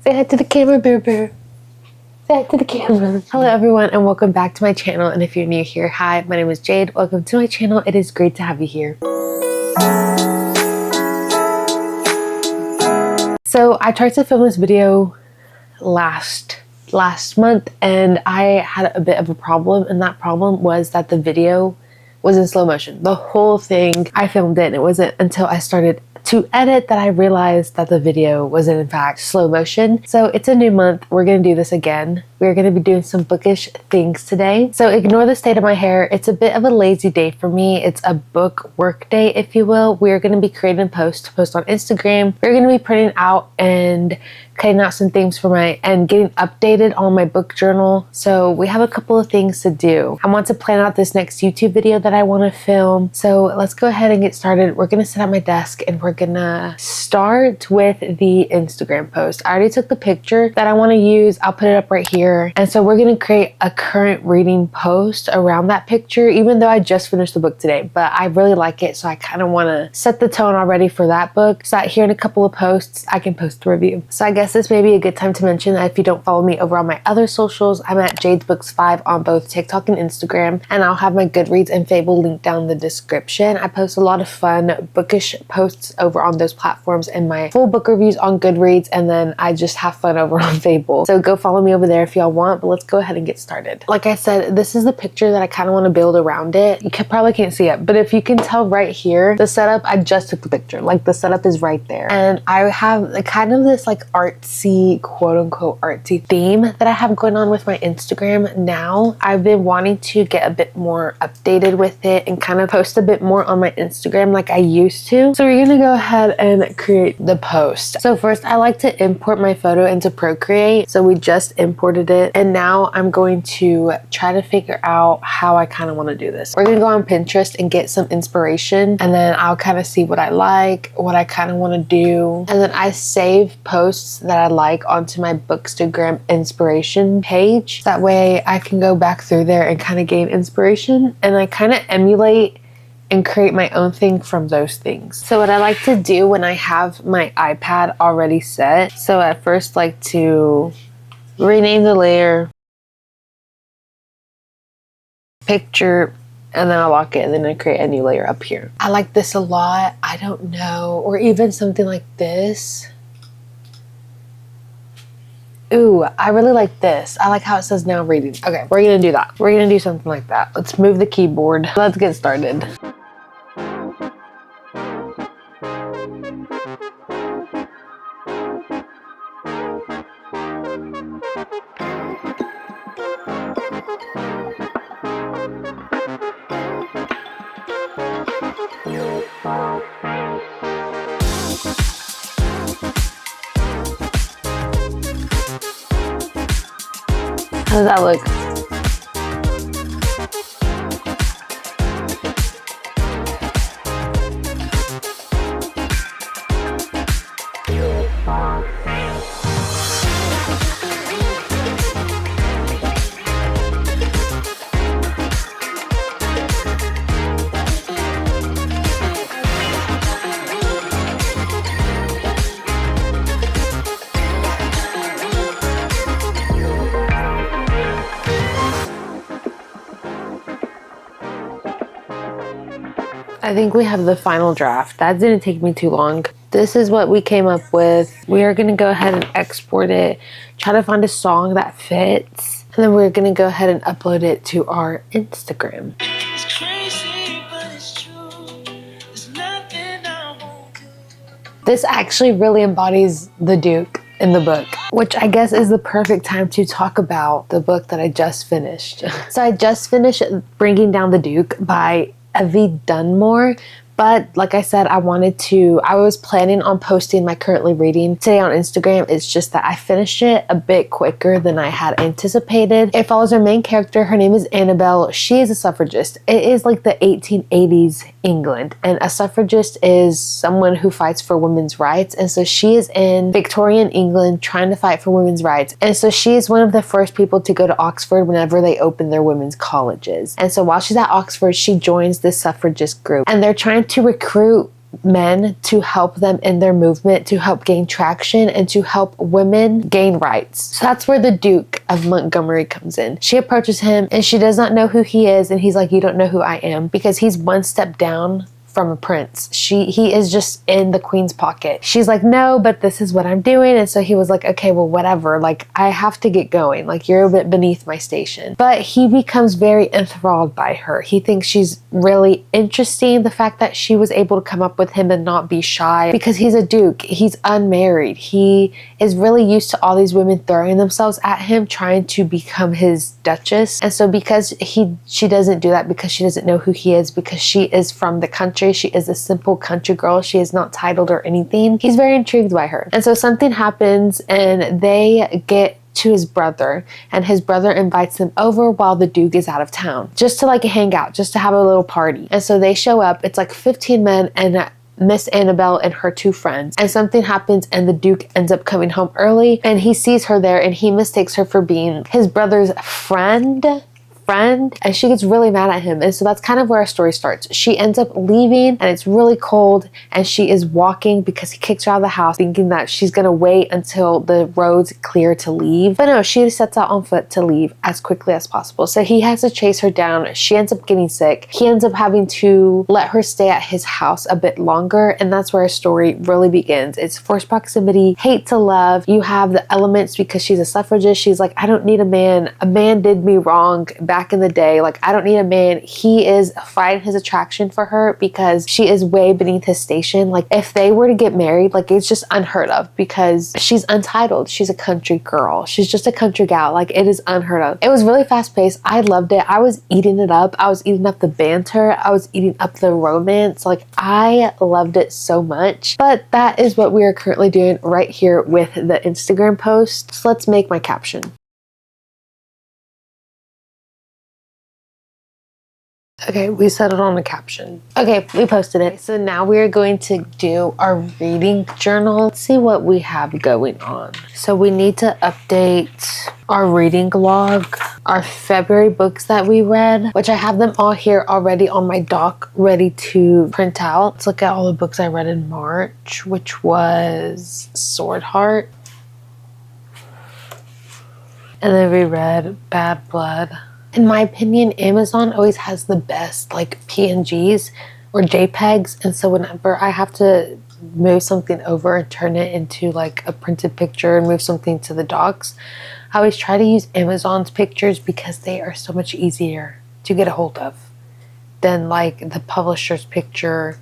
Say hi to the camera, Bear Bear. Say hi to the camera. Hello everyone and welcome back to my channel, and if you're new here, hi, my name is Jade. Welcome to my channel. It is great to have you here. So I tried to film this video last month and I had a bit of a problem, and that problem was that the video was in slow motion. The whole thing, I filmed it and it wasn't until I started to edit that I realized that the video was in fact slow motion. So it's a new month. We're gonna do this again. We're gonna be doing some bookish things today. So ignore the state of my hair. It's a bit of a lazy day for me. It's a book work day, if you will. We're gonna be creating posts to post on Instagram. We're gonna be printing out and cutting out some things for and getting updated on my book journal. So we have a couple of things to do. I want to plan out this next YouTube video that I want to film. So let's go ahead and get started. We're gonna sit at my desk and we're gonna start with the Instagram post. I already took the picture that I want to use. I'll put it up right here. And so we're gonna create a current reading post around that picture, even though I just finished the book today, but I really like it. So I kind of want to set the tone already for that book, so that here in a couple of posts, I can post a review. So I guess this may be a good time to mention that if you don't follow me over on my other socials, I'm at Jade's Books 5 on both TikTok and Instagram, and I'll have my Goodreads and Fable linked down in the description. I post a lot of fun bookish posts over on those platforms and my full book reviews on Goodreads, and then I just have fun over on Fable. So go follow me over there if y'all want, but let's go ahead and get started. Like I said, this is the picture that I kind of want to build around it. You probably can't see it, but if you can tell right here, the setup, I just took the picture. Like the setup is right there. And I have kind of this like artsy, quote unquote artsy theme that I have going on with my Instagram now. I've been wanting to get a bit more updated with it and kind of post a bit more on my Instagram like I used to. So we're gonna go ahead and create the post. So first, I like to import my photo into Procreate. So we just imported it, and now I'm going to try to figure out how I kind of want to do this. We're gonna go on Pinterest and get some inspiration, and then I'll kind of see what I like, what I kind of want to do, and then I save posts that I like onto my Bookstagram inspiration page. That way I can go back through there and kind of gain inspiration, and I kind of emulate and create my own thing from those things. So what I like to do when I have my iPad already set, so at first like to rename the layer picture, and then I lock it, and then I create a new layer up here. I like this a lot. I don't know, or even something like this. Ooh, I really like this. I like how it says now reading. Okay, we're gonna do that. We're gonna do something like that. Let's move the keyboard. Let's get started. How does that look? I think we have the final draft. That didn't take me too long. This is what we came up with. We are gonna go ahead and export it, try to find a song that fits, and then we're gonna go ahead and upload it to our Instagram. It's crazy, but it's true. There's nothing I won't do. This actually really embodies the Duke in the book, which I guess is the perfect time to talk about the book that I just finished. So I just finished Bringing Down the Duke by Evie Dunmore, but like I said, I was planning on posting my currently reading today on Instagram. It's just that I finished it a bit quicker than I had anticipated. It follows our main character. Her name is Annabelle. She is a suffragist. It is like the 1880s England, and a suffragist is someone who fights for women's rights, and so she is in Victorian England trying to fight for women's rights, and so she is one of the first people to go to Oxford whenever they open their women's colleges. And so while she's at Oxford, she joins this suffragist group, and they're trying to recruit men to help them in their movement, to help gain traction, and to help women gain rights. So that's where the Duke of Montgomery comes in. She approaches him and she does not know who he is, and he's like, you don't know who I am, because he's one step down from a prince. He is just in the queen's pocket. She's like, no, but this is what I'm doing. And so he was like, okay, well, whatever. Like, I have to get going. Like, you're a bit beneath my station. But he becomes very enthralled by her. He thinks she's really interesting. The fact that she was able to come up with him and not be shy, because he's a duke. He's unmarried. He is really used to all these women throwing themselves at him, trying to become his duchess. And so because she doesn't do that, because she doesn't know who he is, because she is from the country, she is a simple country girl, she is not titled or anything, he's very intrigued by her. And so something happens and they get to his brother, and his brother invites them over while the Duke is out of town, just to like hang out, just to have a little party. And so they show up. It's like 15 men and Miss Annabelle and her 2 friends, and something happens and the Duke ends up coming home early, and he sees her there and he mistakes her for being his brother's friend, and she gets really mad at him. And so that's kind of where our story starts. She ends up leaving and it's really cold, and she is walking because he kicks her out of the house, thinking that she's gonna wait until the road's clear to leave. But no, she sets out on foot to leave as quickly as possible. So he has to chase her down. She ends up getting sick. He ends up having to let her stay at his house a bit longer, and that's where our story really begins. It's forced proximity, hate to love. You have the elements because she's a suffragist. She's like, I don't need a man. A man did me wrong back in the day. Like, I don't need a man. He is fighting his attraction for her because she is way beneath his station. Like, if they were to get married, like, it's just unheard of because she's untitled. She's a country girl. She's just a country gal. Like, it is unheard of. It was really fast paced. I loved it. I was eating it up. I was eating up the banter. I was eating up the romance. Like, I loved it so much. But that is what we are currently doing right here with the Instagram post. So let's make my caption. Okay, we settled on a caption. Okay, we posted it. So now we are going to do our reading journal. Let's see what we have going on. So we need to update our reading log, our February books that we read, which I have them all here already on my doc, ready to print out. Let's look at all the books I read in March, which was Sword Heart. And then we read Bad Blood. In my opinion, Amazon always has the best like PNGs or JPEGs, and so whenever I have to move something over and turn it into like a printed picture and move something to the docs, I always try to use Amazon's pictures because they are so much easier to get a hold of than like the publisher's picture,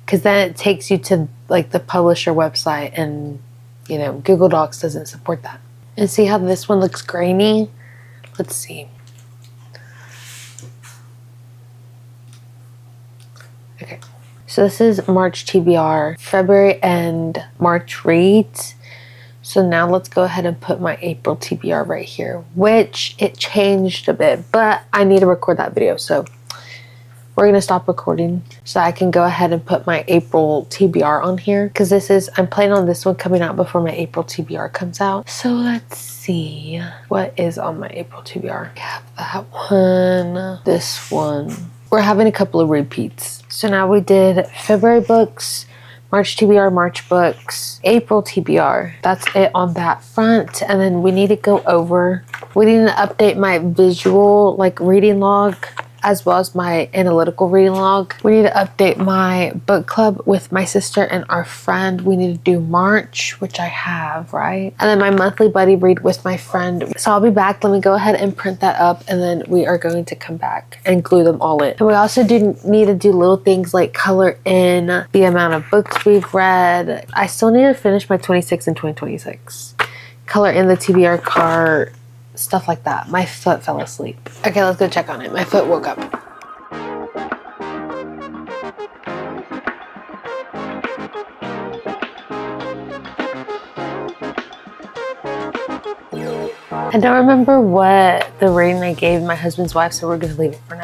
because then it takes you to like the publisher website, and you know, Google Docs doesn't support that. And see how this one looks grainy? Let's see. Okay, so this is March TBR, February and March reads. So now let's go ahead and put my April TBR right here, which it changed a bit, but I need to record that video. So we're going to stop recording so I can go ahead and put my April TBR on here, because I'm planning on this one coming out before my April TBR comes out. So let's see what is on my April TBR. We have that one, this one. We're having a couple of repeats. So now we did February books, March TBR, March books, April TBR. That's it on that front. And then we need to go over, we need to update my visual like reading log, as well as my analytical reading log. We need to update my book club with my sister and our friend. We need to do March, which I have, right? And then my monthly buddy read with my friend. So I'll be back. Let me go ahead and print that up, and then we are going to come back and glue them all in. And we also do need to do little things like color in the amount of books we've read. I still need to finish my 26 and 2026. Color in the TBR card, stuff like that. My foot fell asleep. Okay, let's go check on it. My foot woke up. I don't remember what the rating I gave my husband's wife, so we're gonna leave it for now.